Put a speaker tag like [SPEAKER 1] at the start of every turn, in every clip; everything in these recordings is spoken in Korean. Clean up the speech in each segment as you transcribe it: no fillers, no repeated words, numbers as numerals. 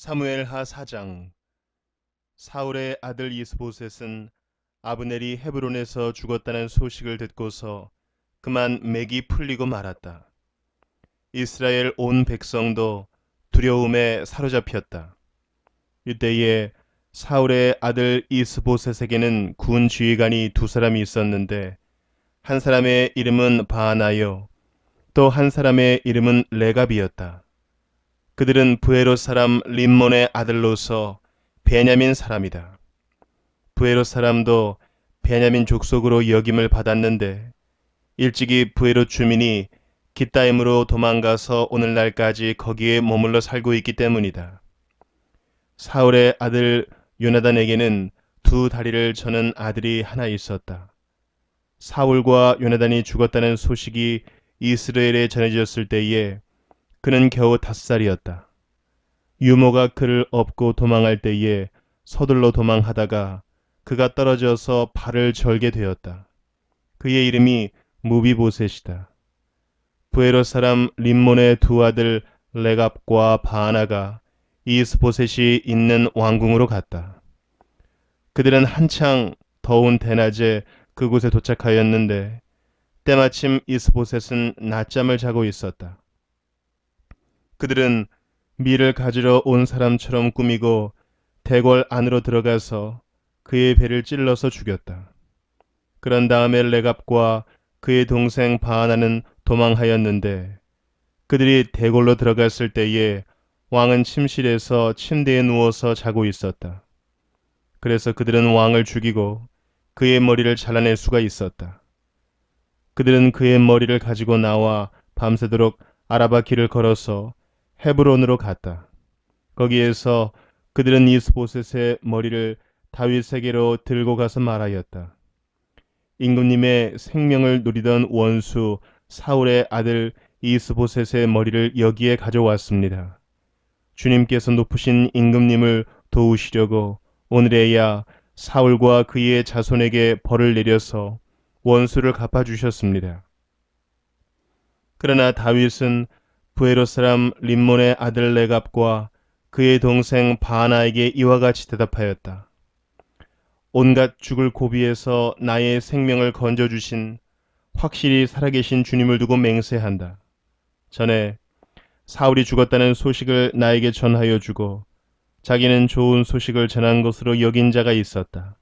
[SPEAKER 1] 사무엘하 4장. 사울의 아들 이스보셋은 아브넬이 헤브론에서 죽었다는 소식을 듣고서 그만 맥이 풀리고 말았다. 이스라엘 온 백성도 두려움에 사로잡혔다. 이때에 사울의 아들 이스보셋에게는 군 지휘관이 두 사람이 있었는데 한 사람의 이름은 바하나요, 또 한 사람의 이름은 레갑이었다. 그들은 브에롯 사람 림몬의 아들로서 베냐민 사람이다. 브에롯 사람도 베냐민 족속으로 여김을 받았는데 일찍이 브에롯 주민이 깃다임으로 도망가서 오늘날까지 거기에 머물러 살고 있기 때문이다. 사울의 아들 요나단에게는 두 다리를 저는 아들이 하나 있었다. 사울과 요나단이 죽었다는 소식이 이스라엘에 전해졌을 때에 그는 겨우 5살이었다. 유모가 그를 업고 도망할 때에 서둘러 도망하다가 그가 떨어져서 발을 절게 되었다. 그의 이름이 무비보셋이다. 부에롯 사람 림몬의 두 아들 레갑과 바하나가 이스보셋이 있는 왕궁으로 갔다. 그들은 한창 더운 대낮에 그곳에 도착하였는데 때마침 이스보셋은 낮잠을 자고 있었다. 그들은 밀을 가지러 온 사람처럼 꾸미고 대궐 안으로 들어가서 그의 배를 찔러서 죽였다. 그런 다음에 레갑과 그의 동생 바하나는 도망하였는데 그들이 대궐로 들어갔을 때에 왕은 침실에서 침대에 누워서 자고 있었다. 그래서 그들은 왕을 죽이고 그의 머리를 잘라낼 수가 있었다. 그들은 그의 머리를 가지고 나와 밤새도록 아라바 길을 걸어서 헤브론으로 갔다. 거기에서 그들은 이스보셋의 머리를 다윗에게로 들고 가서 말하였다. 임금님의 생명을 누리던 원수 사울의 아들 이스보셋의 머리를 여기에 가져왔습니다. 주님께서 높으신 임금님을 도우시려고 오늘에야 사울과 그의 자손에게 벌을 내려서 원수를 갚아주셨습니다. 그러나 다윗은 부에롯 사람 림몬의 아들 레갑과 그의 동생 바하나에게 이와 같이 대답하였다. 온갖 죽을 고비에서 나의 생명을 건져주신 확실히 살아계신 주님을 두고 맹세한다. 전에 사울이 죽었다는 소식을 나에게 전하여 주고 자기는 좋은 소식을 전한 것으로 여긴 자가 있었다.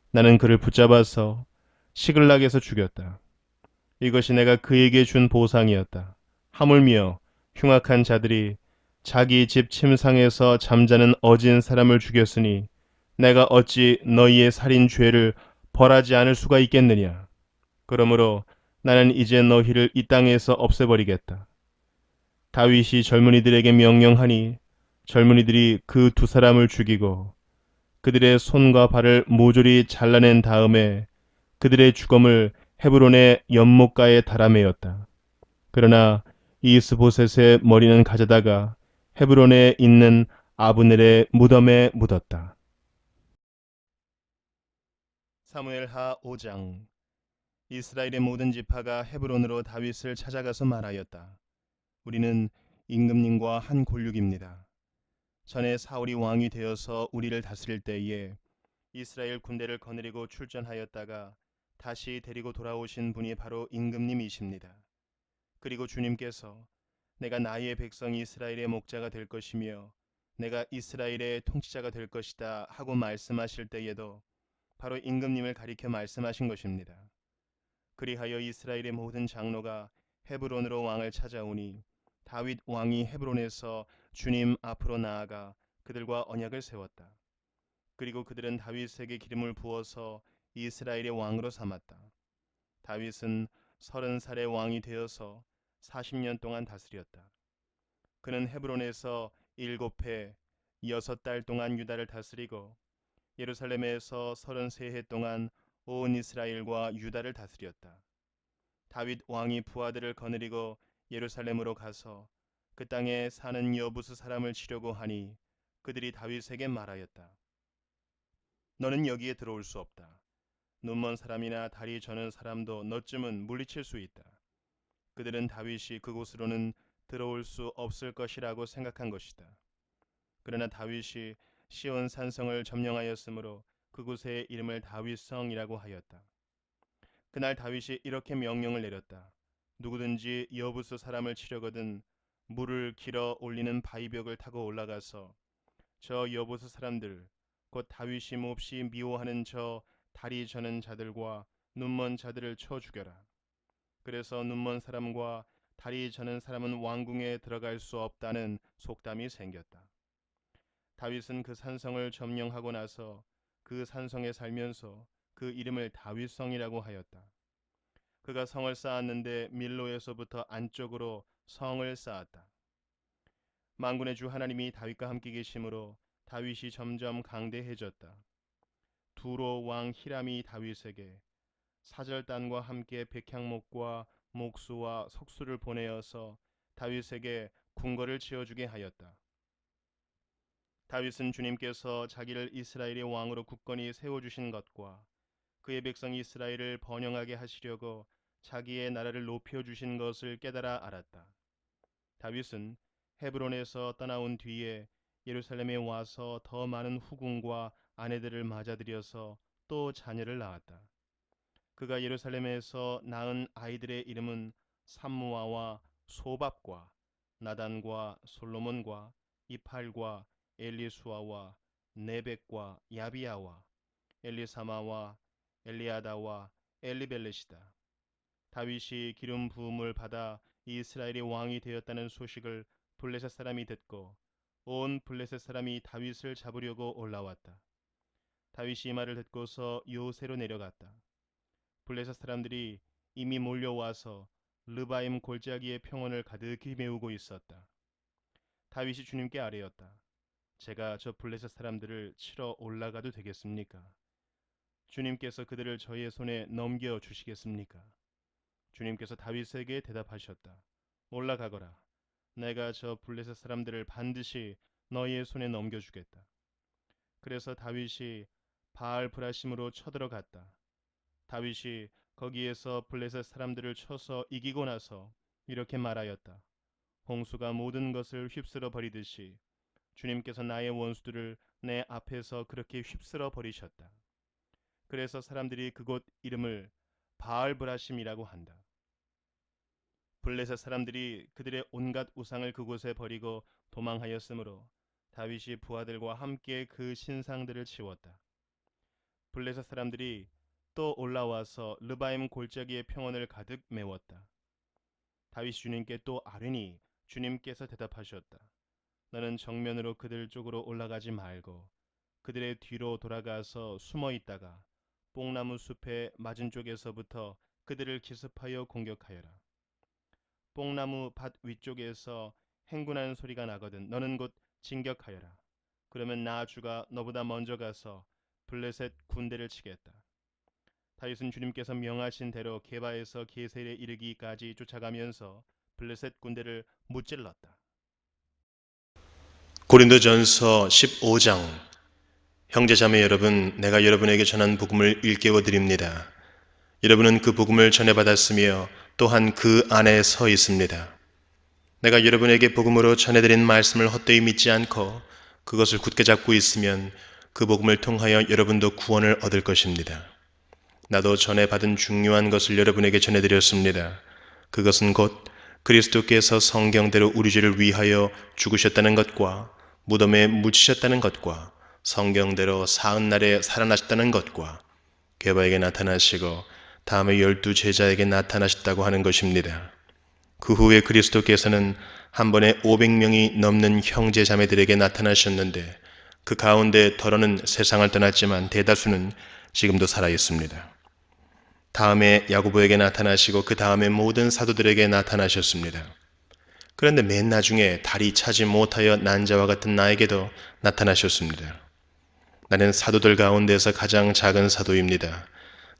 [SPEAKER 1] 나는 그를 붙잡아서 시글락에서 죽였다. 이것이 내가 그에게 준 보상이었다. 하물며 흉악한 자들이 자기 집 침상에서 잠자는 어진 사람을 죽였으니 내가 어찌 너희의 살인 죄를 벌하지 않을 수가 있겠느냐. 그러므로 나는 이제 너희를 이 땅에서 없애버리겠다. 다윗이 젊은이들에게 명령하니 젊은이들이 그 두 사람을 죽이고 그들의 손과 발을 모조리 잘라낸 다음에 그들의 주검을 헤브론의 연못가에 달아매었다. 그러나 이스보셋의 머리는 가져다가 헤브론에 있는 아브넬의 무덤에 묻었다. 사무엘하 5장. 이스라엘의 모든 지파가 헤브론으로 다윗을 찾아가서 말하였다. 우리는 임금님과 한 골육입니다. 전에 사울이 왕이 되어서 우리를 다스릴 때에 이스라엘 군대를 거느리고 출전하였다가 다시 데리고 돌아오신 분이 바로 임금님이십니다. 그리고 주님께서 내가 나의 백성 이스라엘의 목자가 될 것이며 내가 이스라엘의 통치자가 될 것이다 하고 말씀하실 때에도 바로 임금님을 가리켜 말씀하신 것입니다. 그리하여 이스라엘의 모든 장로가 헤브론으로 왕을 찾아오니 다윗 왕이 헤브론에서 주님 앞으로 나아가 그들과 언약을 세웠다. 그리고 그들은 다윗에게 기름을 부어서 이스라엘의 왕으로 삼았다. 다윗은 30살의 왕이 되어서 40년 동안 다스렸다. 그는 헤브론에서 7해 6달 동안 유다를 다스리고 예루살렘에서 33해 동안 온 이스라엘과 유다를 다스렸다. 다윗 왕이 부하들을 거느리고 예루살렘으로 가서 그 땅에 사는 여부수 사람을 치려고 하니 그들이 다윗에게 말하였다. 너는 여기에 들어올 수 없다. 눈먼 사람이나 다리 저는 사람도 너쯤은 물리칠 수 있다. 그들은 다윗이 그곳으로는 들어올 수 없을 것이라고 생각한 것이다. 그러나 다윗이 시온 산성을 점령하였으므로 그곳의 이름을 다윗성이라고 하였다. 그날 다윗이 이렇게 명령을 내렸다. 누구든지 여부스 사람을 치려거든 물을 길어 올리는 바위벽을 타고 올라가서 저 여부스 사람들 곧 다윗이 몹시 미워하는 저 다리 저는 자들과 눈먼 자들을 쳐 죽여라. 그래서 눈먼 사람과 다리 저는 사람은 왕궁에 들어갈 수 없다는 속담이 생겼다. 다윗은 그 산성을 점령하고 나서 그 산성에 살면서 그 이름을 다윗성이라고 하였다. 그가 성을 쌓았는데 밀로에서부터 안쪽으로 성을 쌓았다. 만군의 주 하나님이 다윗과 함께 계심으로 다윗이 점점 강대해졌다. 두로 왕 히람이 다윗에게 사절단과 함께 백향목과 목수와 석수를 보내어서 다윗에게 궁궐을 지어주게 하였다. 다윗은 주님께서 자기를 이스라엘의 왕으로 굳건히 세워주신 것과 그의 백성 이스라엘을 번영하게 하시려고 자기의 나라를 높여주신 것을 깨달아 알았다. 다윗은 헤브론에서 떠나온 뒤에 예루살렘에 와서 더 많은 후궁과 아내들을 맞아들여서 또 자녀를 낳았다. 그가 예루살렘에서 낳은 아이들의 이름은 삼무아와 소밥과 나단과 솔로몬과 이팔과 엘리수아와 네벡과 야비아와 엘리사마와 엘리아다와 엘리벨렛이다. 다윗이 기름 부음을 받아 이스라엘의 왕이 되었다는 소식을 블레셋 사람이 듣고 온 블레셋 사람이 다윗을 잡으려고 올라왔다. 다윗이 이 말을 듣고서 요새로 내려갔다. 블레셋 사람들이 이미 몰려와서 르바임 골짜기의 평원을 가득히 메우고 있었다. 다윗이 주님께 아뢰었다. 제가 저 블레셋 사람들을 치러 올라가도 되겠습니까? 주님께서 그들을 저의 손에 넘겨 주시겠습니까? 주님께서 다윗에게 대답하셨다. 올라가거라. 내가 저 블레셋 사람들을 반드시 너희의 손에 넘겨주겠다. 그래서 다윗이 바알 브라심으로 쳐들어갔다. 다윗이 거기에서 블레셋 사람들을 쳐서 이기고 나서 이렇게 말하였다. 홍수가 모든 것을 휩쓸어 버리듯이 주님께서 나의 원수들을 내 앞에서 그렇게 휩쓸어 버리셨다. 그래서 사람들이 그곳 이름을 바알 브라심이라고 한다. 블레셋 사람들이 그들의 온갖 우상을 그곳에 버리고 도망하였으므로 다윗이 부하들과 함께 그 신상들을 치웠다. 블레셋 사람들이 또 올라와서 르바임 골짜기의 평원을 가득 메웠다. 다윗이 주님께 또 아뢰니 주님께서 대답하셨다. 너는 정면으로 그들 쪽으로 올라가지 말고 그들의 뒤로 돌아가서 숨어 있다가 뽕나무 숲의 맞은 쪽에서부터 그들을 기습하여 공격하여라. 뽕나무 밭 위쪽에서 행군하는 소리가 나거든 너는 곧 진격하여라. 그러면 나 주가 너보다 먼저 가서 블레셋 군대를 치겠다. 다윗은 주님께서 명하신 대로 게바에서 게셀에 이르기까지 쫓아가면서 블레셋 군대를 무찔렀다.
[SPEAKER 2] 고린도전서 15장. 형제자매 여러분, 내가 여러분에게 전한 복음을 일깨워 드립니다. 여러분은 그 복음을 전해받았으며 또한 그 안에 서 있습니다. 내가 여러분에게 복음으로 전해드린 말씀을 헛되이 믿지 않고 그것을 굳게 잡고 있으면 그 복음을 통하여 여러분도 구원을 얻을 것입니다. 나도 전해받은 중요한 것을 여러분에게 전해드렸습니다. 그것은 곧 그리스도께서 성경대로 우리 죄를 위하여 죽으셨다는 것과 무덤에 묻히셨다는 것과 성경대로 사흘날에 살아나셨다는 것과 게바에게 나타나시고 다음에 12 제자에게 나타나셨다고 하는 것입니다. 그 후에 그리스도께서는 한 번에 500명이 넘는 형제 자매들에게 나타나셨는데 그 가운데 더러는 세상을 떠났지만 대다수는 지금도 살아있습니다. 다음에 야고보에게 나타나시고 그 다음에 모든 사도들에게 나타나셨습니다. 그런데 맨 나중에 달이 차지 못하여 난 자와 같은 나에게도 나타나셨습니다. 나는 사도들 가운데서 가장 작은 사도입니다.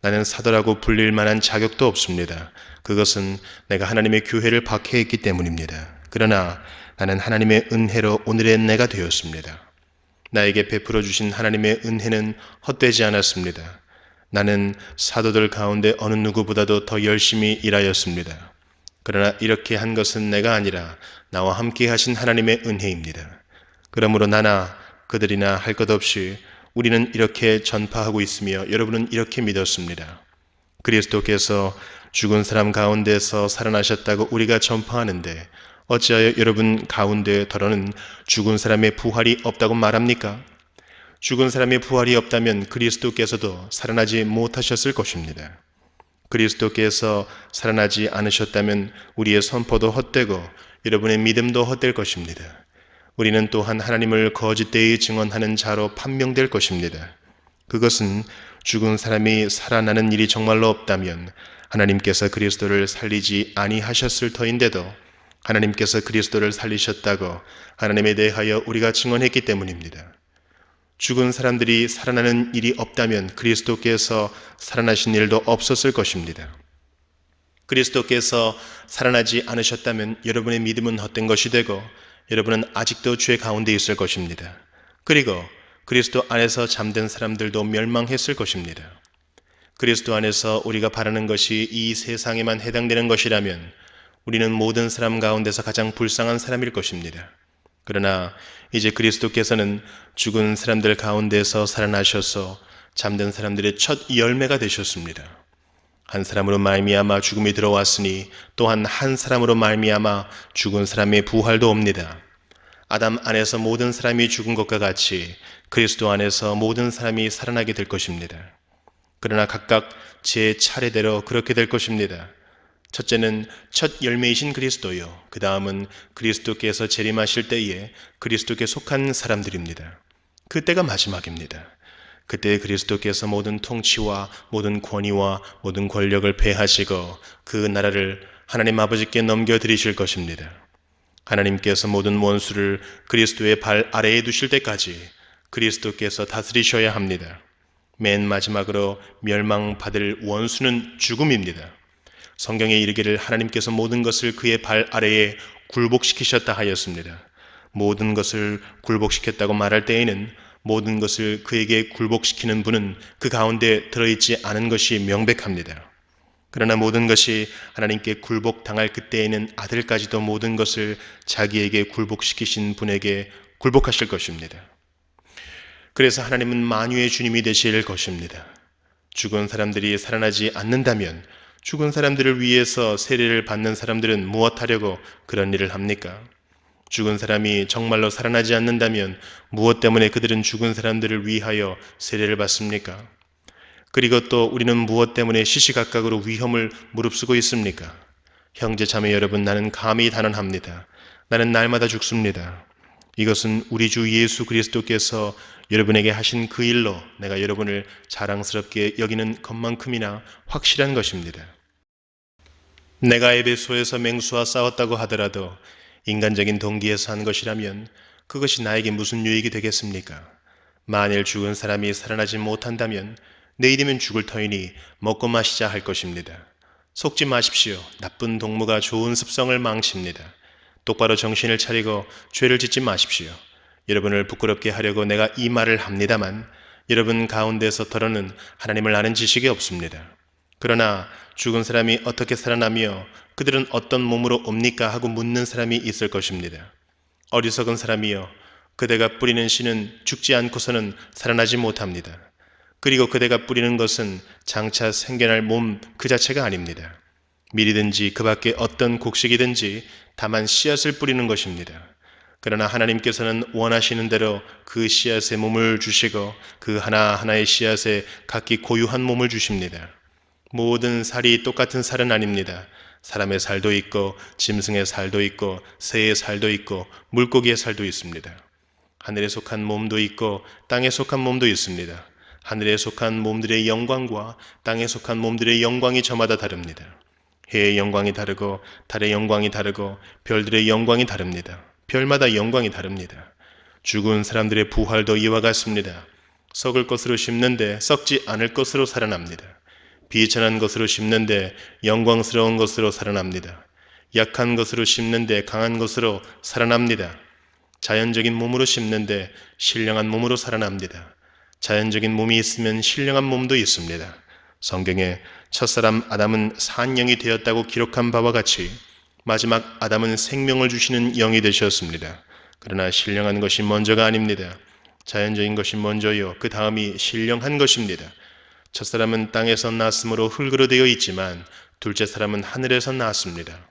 [SPEAKER 2] 나는 사도라고 불릴 만한 자격도 없습니다. 그것은 내가 하나님의 교회를 박해했기 때문입니다. 그러나 나는 하나님의 은혜로 오늘의 내가 되었습니다. 나에게 베풀어 주신 하나님의 은혜는 헛되지 않았습니다. 나는 사도들 가운데 어느 누구보다도 더 열심히 일하였습니다. 그러나 이렇게 한 것은 내가 아니라 나와 함께 하신 하나님의 은혜입니다. 그러므로 나나 그들이나 할 것 없이 우리는 이렇게 전파하고 있으며 여러분은 이렇게 믿었습니다. 그리스도께서 죽은 사람 가운데서 살아나셨다고 우리가 전파하는데 어찌하여 여러분 가운데 더러는 죽은 사람의 부활이 없다고 말합니까? 죽은 사람의 부활이 없다면 그리스도께서도 살아나지 못하셨을 것입니다. 그리스도께서 살아나지 않으셨다면 우리의 선포도 헛되고 여러분의 믿음도 헛될 것입니다. 우리는 또한 하나님을 거짓되이 증언하는 자로 판명될 것입니다. 그것은 죽은 사람이 살아나는 일이 정말로 없다면 하나님께서 그리스도를 살리지 아니하셨을 터인데도 하나님께서 그리스도를 살리셨다고 하나님에 대하여 우리가 증언했기 때문입니다. 죽은 사람들이 살아나는 일이 없다면 그리스도께서 살아나신 일도 없었을 것입니다. 그리스도께서 살아나지 않으셨다면 여러분의 믿음은 헛된 것이 되고 여러분은 아직도 죄 가운데 있을 것입니다. 그리고 그리스도 안에서 잠든 사람들도 멸망했을 것입니다. 그리스도 안에서 우리가 바라는 것이 이 세상에만 해당되는 것이라면 우리는 모든 사람 가운데서 가장 불쌍한 사람일 것입니다. 그러나 이제 그리스도께서는 죽은 사람들 가운데서 살아나셔서 잠든 사람들의 첫 열매가 되셨습니다. 한 사람으로 말미암아 죽음이 들어왔으니 또한 한 사람으로 말미암아 죽은 사람의 부활도 옵니다. 아담 안에서 모든 사람이 죽은 것과 같이 그리스도 안에서 모든 사람이 살아나게 될 것입니다. 그러나 각각 제 차례대로 그렇게 될 것입니다. 첫째는 첫 열매이신 그리스도요. 그 다음은 그리스도께서 재림하실 때에 그리스도께 속한 사람들입니다. 그때가 마지막입니다. 그때 그리스도께서 모든 통치와 모든 권위와 모든 권력을 패하시고 그 나라를 하나님 아버지께 넘겨드리실 것입니다. 하나님께서 모든 원수를 그리스도의 발 아래에 두실 때까지 그리스도께서 다스리셔야 합니다. 맨 마지막으로 멸망받을 원수는 죽음입니다. 성경에 이르기를 하나님께서 모든 것을 그의 발 아래에 굴복시키셨다 하였습니다. 모든 것을 굴복시켰다고 말할 때에는 모든 것을 그에게 굴복시키는 분은 그 가운데 들어있지 않은 것이 명백합니다. 그러나 모든 것이 하나님께 굴복당할 그때에는 아들까지도 모든 것을 자기에게 굴복시키신 분에게 굴복하실 것입니다. 그래서 하나님은 만유의 주님이 되실 것입니다. 죽은 사람들이 살아나지 않는다면 죽은 사람들을 위해서 세례를 받는 사람들은 무엇하려고 그런 일을 합니까? 죽은 사람이 정말로 살아나지 않는다면 무엇 때문에 그들은 죽은 사람들을 위하여 세례를 받습니까? 그리고 또 우리는 무엇 때문에 시시각각으로 위험을 무릅쓰고 있습니까? 형제 자매 여러분, 나는 감히 단언합니다. 나는 날마다 죽습니다. 이것은 우리 주 예수 그리스도께서 여러분에게 하신 그 일로 내가 여러분을 자랑스럽게 여기는 것만큼이나 확실한 것입니다. 내가 에베소에서 맹수와 싸웠다고 하더라도 인간적인 동기에서 한 것이라면 그것이 나에게 무슨 유익이 되겠습니까? 만일 죽은 사람이 살아나지 못한다면 내일이면 죽을 터이니 먹고 마시자 할 것입니다. 속지 마십시오. 나쁜 동무가 좋은 습성을 망칩니다. 똑바로 정신을 차리고 죄를 짓지 마십시오. 여러분을 부끄럽게 하려고 내가 이 말을 합니다만 여러분 가운데서 더러는 하나님을 아는 지식이 없습니다. 그러나 죽은 사람이 어떻게 살아나며 그들은 어떤 몸으로 옵니까 하고 묻는 사람이 있을 것입니다. 어리석은 사람이여, 그대가 뿌리는 씨는 죽지 않고서는 살아나지 못합니다. 그리고 그대가 뿌리는 것은 장차 생겨날 몸 그 자체가 아닙니다. 밀이든지 그 밖에 어떤 곡식이든지 다만 씨앗을 뿌리는 것입니다. 그러나 하나님께서는 원하시는 대로 그 씨앗에 몸을 주시고 그 하나하나의 씨앗에 각기 고유한 몸을 주십니다. 모든 살이 똑같은 살은 아닙니다. 사람의 살도 있고 짐승의 살도 있고 새의 살도 있고 물고기의 살도 있습니다. 하늘에 속한 몸도 있고 땅에 속한 몸도 있습니다. 하늘에 속한 몸들의 영광과 땅에 속한 몸들의 영광이 저마다 다릅니다. 해의 영광이 다르고 달의 영광이 다르고 별들의 영광이 다릅니다. 별마다 영광이 다릅니다. 죽은 사람들의 부활도 이와 같습니다. 썩을 것으로 심는데 썩지 않을 것으로 살아납니다. 비천한 것으로 심는데 영광스러운 것으로 살아납니다. 약한 것으로 심는데 강한 것으로 살아납니다. 자연적인 몸으로 심는데 신령한 몸으로 살아납니다. 자연적인 몸이 있으면 신령한 몸도 있습니다. 성경에 첫사람 아담은 산영이 되었다고 기록한 바와 같이 마지막 아담은 생명을 주시는 영이 되셨습니다. 그러나 신령한 것이 먼저가 아닙니다. 자연적인 것이 먼저요. 그 다음이 신령한 것입니다. 첫 사람은 땅에서 났으므로 흙으로 되어 있지만 둘째 사람은 하늘에서 났습니다.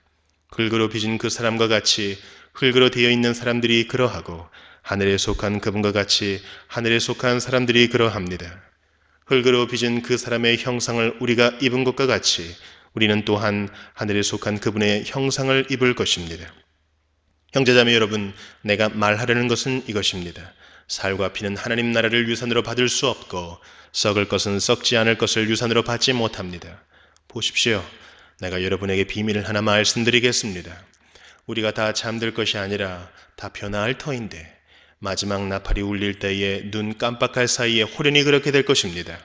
[SPEAKER 2] 흙으로 빚은 그 사람과 같이 흙으로 되어 있는 사람들이 그러하고 하늘에 속한 그분과 같이 하늘에 속한 사람들이 그러합니다. 흙으로 빚은 그 사람의 형상을 우리가 입은 것과 같이 우리는 또한 하늘에 속한 그분의 형상을 입을 것입니다. 형제자매 여러분, 내가 말하려는 것은 이것입니다. 살과 피는 하나님 나라를 유산으로 받을 수 없고 썩을 것은 썩지 않을 것을 유산으로 받지 못합니다. 보십시오. 내가 여러분에게 비밀을 하나 말씀드리겠습니다. 우리가 다 잠들 것이 아니라 다 변화할 터인데 마지막 나팔이 울릴 때에 눈 깜빡할 사이에 호련히 그렇게 될 것입니다.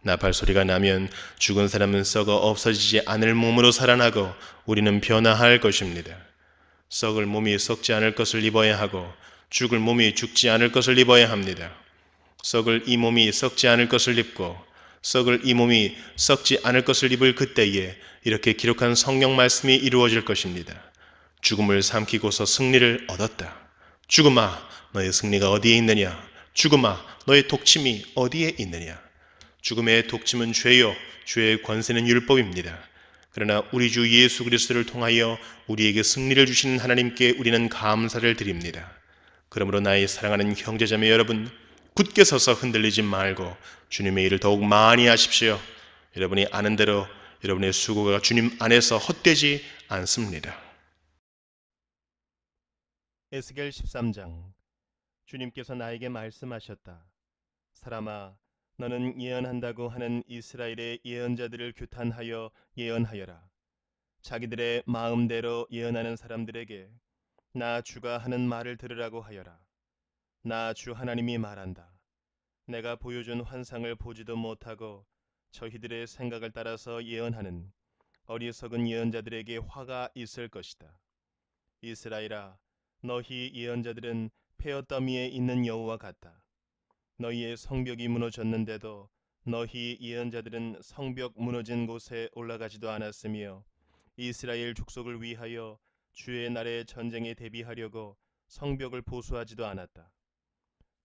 [SPEAKER 2] 나팔 소리가 나면 죽은 사람은 썩어 없어지지 않을 몸으로 살아나고 우리는 변화할 것입니다. 썩을 몸이 썩지 않을 것을 입어야 하고 죽을 몸이 죽지 않을 것을 입어야 합니다. 썩을 이 몸이 썩지 않을 것을 입고 썩을 이 몸이 썩지 않을 것을 입을 그때에 이렇게 기록한 성경 말씀이 이루어질 것입니다. 죽음을 삼키고서 승리를 얻었다. 죽음아, 너의 승리가 어디에 있느냐? 죽음아, 너의 독침이 어디에 있느냐? 죽음의 독침은 죄요, 죄의 권세는 율법입니다. 그러나 우리 주 예수 그리스도를 통하여 우리에게 승리를 주시는 하나님께 우리는 감사를 드립니다. 그러므로 나의 사랑하는 형제자매 여러분, 굳게 서서 흔들리지 말고 주님의 일을 더욱 많이 하십시오. 여러분이 아는 대로 여러분의 수고가 주님 안에서 헛되지 않습니다.
[SPEAKER 1] 에스겔 13장. 주님께서 나에게 말씀하셨다. 사람아, 너는 예언한다고 하는 이스라엘의 예언자들을 규탄하여 예언하여라. 자기들의 마음대로 예언하는 사람들에게 나 주가 하는 말을 들으라고 하여라. 나 주 하나님이 말한다. 내가 보여준 환상을 보지도 못하고 저희들의 생각을 따라서 예언하는 어리석은 예언자들에게 화가 있을 것이다. 이스라엘아, 너희 예언자들은 폐허더미에 있는 여우와 같다. 너희의 성벽이 무너졌는데도 너희 예언자들은 성벽 무너진 곳에 올라가지도 않았으며 이스라엘 족속을 위하여 주의 날에 전쟁에 대비하려고 성벽을 보수하지도 않았다.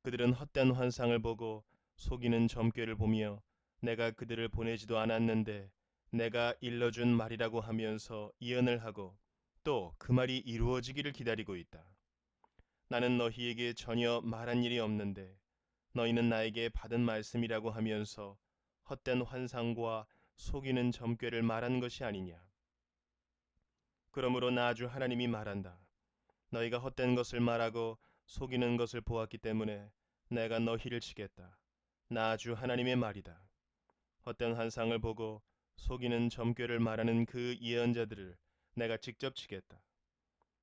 [SPEAKER 1] 그들은 헛된 환상을 보고 속이는 점괘를 보며 내가 그들을 보내지도 않았는데 내가 일러준 말이라고 하면서 예언을 하고 또 그 말이 이루어지기를 기다리고 있다. 나는 너희에게 전혀 말한 일이 없는데 너희는 나에게 받은 말씀이라고 하면서 헛된 환상과 속이는 점괘를 말한 것이 아니냐. 그러므로 나 주 하나님이 말한다. 너희가 헛된 것을 말하고 속이는 것을 보았기 때문에 내가 너희를 치겠다. 나 주 하나님의 말이다. 헛된 환상을 보고 속이는 점괘를 말하는 그 예언자들을 내가 직접 치겠다.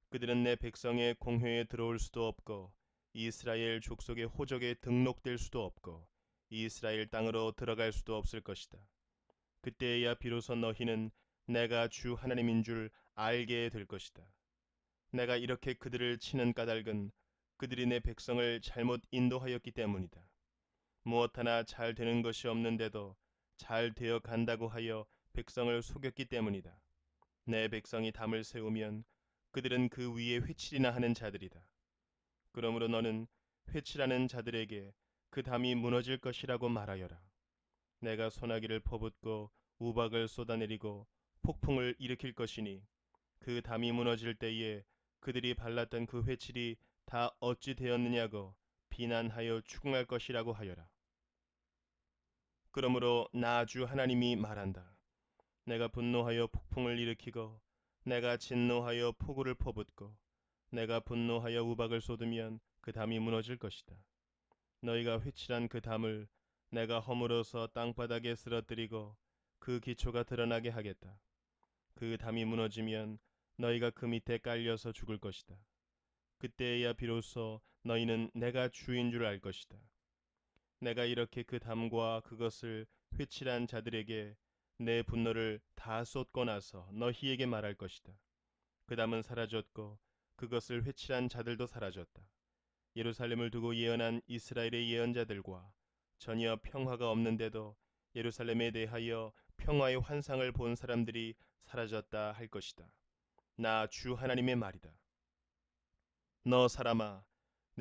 [SPEAKER 1] 그들은 내 백성의 공회에 들어올 수도 없고 이스라엘 족속의 호적에 등록될 수도 없고 이스라엘 땅으로 들어갈 수도 없을 것이다. 그때에야 비로소 너희는 내가 주 하나님인 줄 알게 될 것이다. 내가 이렇게 그들을 치는 까닭은 그들이 내 백성을 잘못 인도하였기 때문이다. 무엇 하나 잘 되는 것이 없는데도 잘 되어 간다고 하여 백성을 속였기 때문이다. 내 백성이 담을 세우면 그들은 그 위에 회칠이나 하는 자들이다. 그러므로 너는 회칠하는 자들에게 그 담이 무너질 것이라고 말하여라. 내가 소나기를 퍼붓고 우박을 쏟아내리고 폭풍을 일으킬 것이니 그 담이 무너질 때에 그들이 발랐던 그 회칠이 다 어찌 되었느냐고 비난하여 추궁할 것이라고 하여라. 그러므로 나 주 하나님이 말한다. 내가 분노하여 폭풍을 일으키고 내가 진노하여 폭우를 퍼붓고 내가 분노하여 우박을 쏟으면 그 담이 무너질 것이다. 너희가 회칠한 그 담을 내가 허물어서 땅바닥에 쓰러뜨리고 그 기초가 드러나게 하겠다. 그 담이 무너지면 너희가 그 밑에 깔려서 죽을 것이다. 그때에야 비로소 너희는 내가 주인 줄 알 것이다. 내가 이렇게 그 담과 그것을 회칠한 자들에게 내 분노를 다 쏟고 나서 너희에게 말할 것이다. 그 담은 사라졌고 그것을 회칠한 자들도 사라졌다. 예루살렘을 두고 예언한 이스라엘의 예언자들과 전혀 평화가 없는데도 예루살렘에 대하여 평화의 환상을 본 사람들이 사라졌다 할 것이다. 나 주 하나님의 말이다. 너 사람아,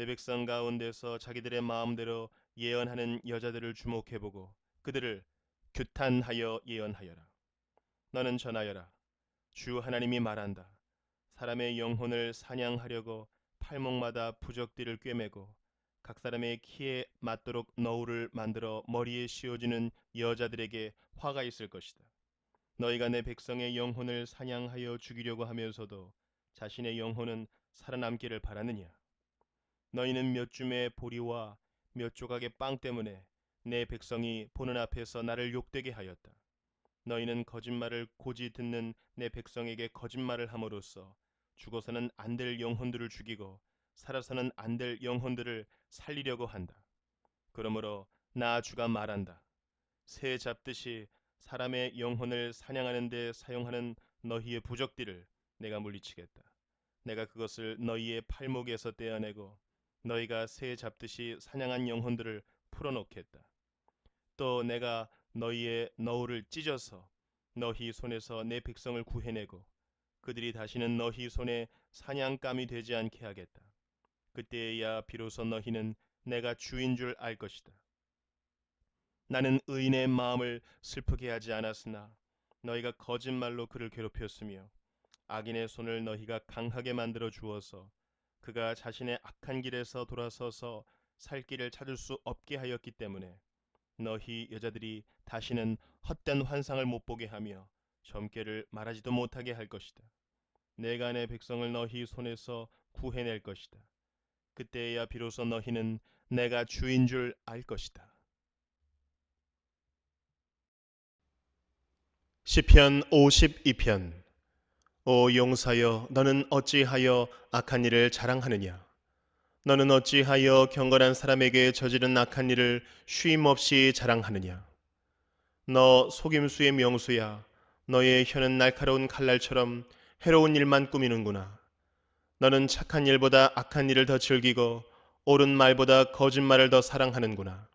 [SPEAKER 1] 내 백성 가운데서 자기들의 마음대로 예언하는 여자들을 주목해보고 그들을 규탄하여 예언하여라. 너는 전하여라. 주 하나님이 말한다. 사람의 영혼을 사냥하려고 팔목마다 부적들을 꿰매고 각 사람의 키에 맞도록 너울을 만들어 머리에 씌워주는 여자들에게 화가 있을 것이다. 너희가 내 백성의 영혼을 사냥하여 죽이려고 하면서도 자신의 영혼은 살아남기를 바라느냐? 너희는 몇 줌의 보리와 몇 조각의 빵 때문에 내 백성이 보는 앞에서 나를 욕되게 하였다. 너희는 거짓말을 고지 듣는 내 백성에게 거짓말을 함으로써 죽어서는 안 될 영혼들을 죽이고 살아서는 안 될 영혼들을 살리려고 한다. 그러므로 나 주가 말한다. 새 잡듯이 사람의 영혼을 사냥하는 데 사용하는 너희의 부적들을 내가 물리치겠다. 내가 그것을 너희의 팔목에서 떼어내고 너희가 새 잡듯이 사냥한 영혼들을 풀어놓겠다. 또 내가 너희의 너울을 찢어서 너희 손에서 내 백성을 구해내고 그들이 다시는 너희 손에 사냥감이 되지 않게 하겠다. 그때야 비로소 너희는 내가 주인 줄 알 것이다. 나는 의인의 마음을 슬프게 하지 않았으나 너희가 거짓말로 그를 괴롭혔으며 악인의 손을 너희가 강하게 만들어 주어서 그가 자신의 악한 길에서 돌아서서 살 길을 찾을 수 없게 하였기 때문에 너희 여자들이 다시는 헛된 환상을 못 보게 하며 점괘를 말하지도 못하게 할 것이다. 내가 내 백성을 너희 손에서 구해낼 것이다. 그때야 비로소 너희는 내가 주인 줄 알 것이다.
[SPEAKER 2] 시편 52편. 오 용사여, 너는 어찌하여 악한 일을 자랑하느냐? 너는 어찌하여 경건한 사람에게 저지른 악한 일을 쉼 없이 자랑하느냐? 너 속임수의 명수야. 너의 혀는 날카로운 칼날처럼 해로운 일만 꾸미는구나. 너는 착한 일보다 악한 일을 더 즐기고 옳은 말보다 거짓말을 더 사랑하는구나.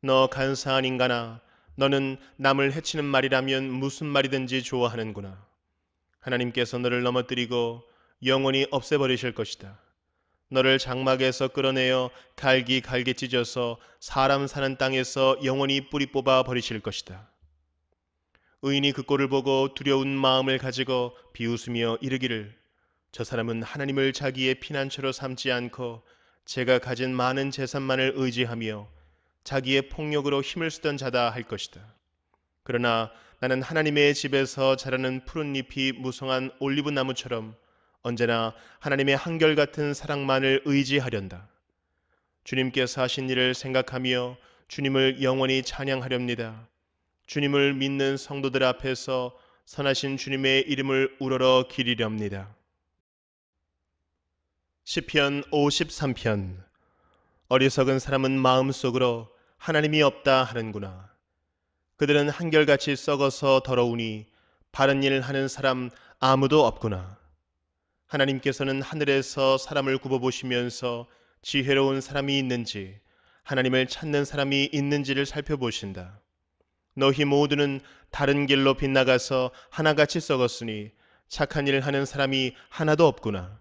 [SPEAKER 2] 너 간사한 인간아, 너는 남을 해치는 말이라면 무슨 말이든지 좋아하는구나. 하나님께서 너를 넘어뜨리고 영원히 없애버리실 것이다. 너를 장막에서 끌어내어 갈기갈기 찢어서 사람 사는 땅에서 영원히 뿌리 뽑아 버리실 것이다. 의인이 그 꼴을 보고 두려운 마음을 가지고 비웃으며 이르기를, 저 사람은 하나님을 자기의 피난처로 삼지 않고 제가 가진 많은 재산만을 의지하며 자기의 폭력으로 힘을 쓰던 자다 할 것이다. 그러나 나는 하나님의 집에서 자라는 푸른 잎이 무성한 올리브 나무처럼 언제나 하나님의 한결같은 사랑만을 의지하련다. 주님께서 하신 일을 생각하며 주님을 영원히 찬양하렵니다. 주님을 믿는 성도들 앞에서 선하신 주님의 이름을 우러러 기리렵니다. 시편 53편. 어리석은 사람은 마음속으로 하나님이 없다 하는구나. 그들은 한결같이 썩어서 더러우니 바른 일 하는 사람 아무도 없구나. 하나님께서는 하늘에서 사람을 굽어보시면서 지혜로운 사람이 있는지 하나님을 찾는 사람이 있는지를 살펴보신다. 너희 모두는 다른 길로 빗나가서 하나같이 썩었으니 착한 일을 하는 사람이 하나도 없구나.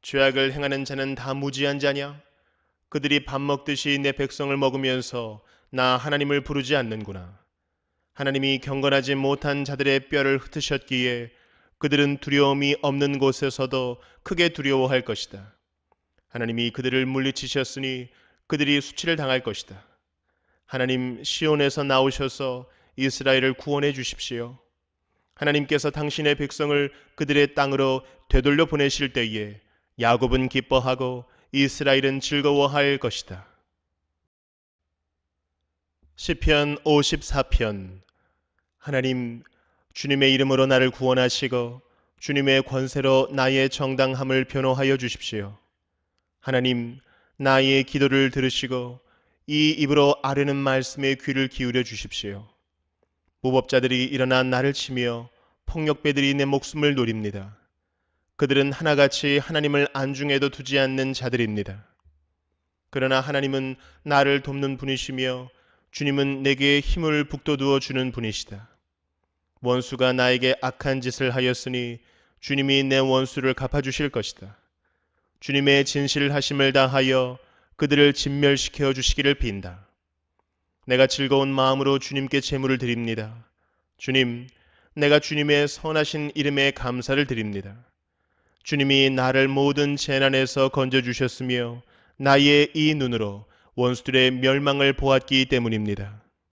[SPEAKER 2] 죄악을 행하는 자는 다 무지한 자냐? 그들이 밥 먹듯이 내 백성을 먹으면서 나 하나님을 부르지 않는구나. 하나님이 경건하지 못한 자들의 뼈를 흩으셨기에 그들은 두려움이 없는 곳에서도 크게 두려워할 것이다. 하나님이 그들을 물리치셨으니 그들이 수치를 당할 것이다. 하나님 시온에서 나오셔서 이스라엘을 구원해 주십시오. 하나님께서 당신의 백성을 그들의 땅으로 되돌려 보내실 때에 야곱은 기뻐하고 이스라엘은 즐거워할 것이다. 시편 54편. 하나님, 주님의 이름으로 나를 구원하시고 주님의 권세로 나의 정당함을 변호하여 주십시오. 하나님, 나의 기도를 들으시고 이 입으로 아뢰는 말씀에 귀를 기울여 주십시오. 무법자들이 일어나 나를 치며 폭력배들이 내 목숨을 노립니다. 그들은 하나같이 하나님을 안중에도 두지 않는 자들입니다. 그러나 하나님은 나를 돕는 분이시며 주님은 내게 힘을 북돋우어 주는 분이시다. 원수가 나에게 악한 짓을 하였으니 주님이 내 원수를 갚아주실 것이다. 주님의 진실하심을 다하여 그들을 진멸시켜 주시기를 빈다. 내가 즐거운 마음으로 주님께 제물을 드립니다. 주님, 내가 주님의 선하신 이름에 감사를 드립니다. 주님이 나를 모든 재난에서 건져주셨으며 나의 이 눈으로 원수들의 멸망을 보았기 때문입니다.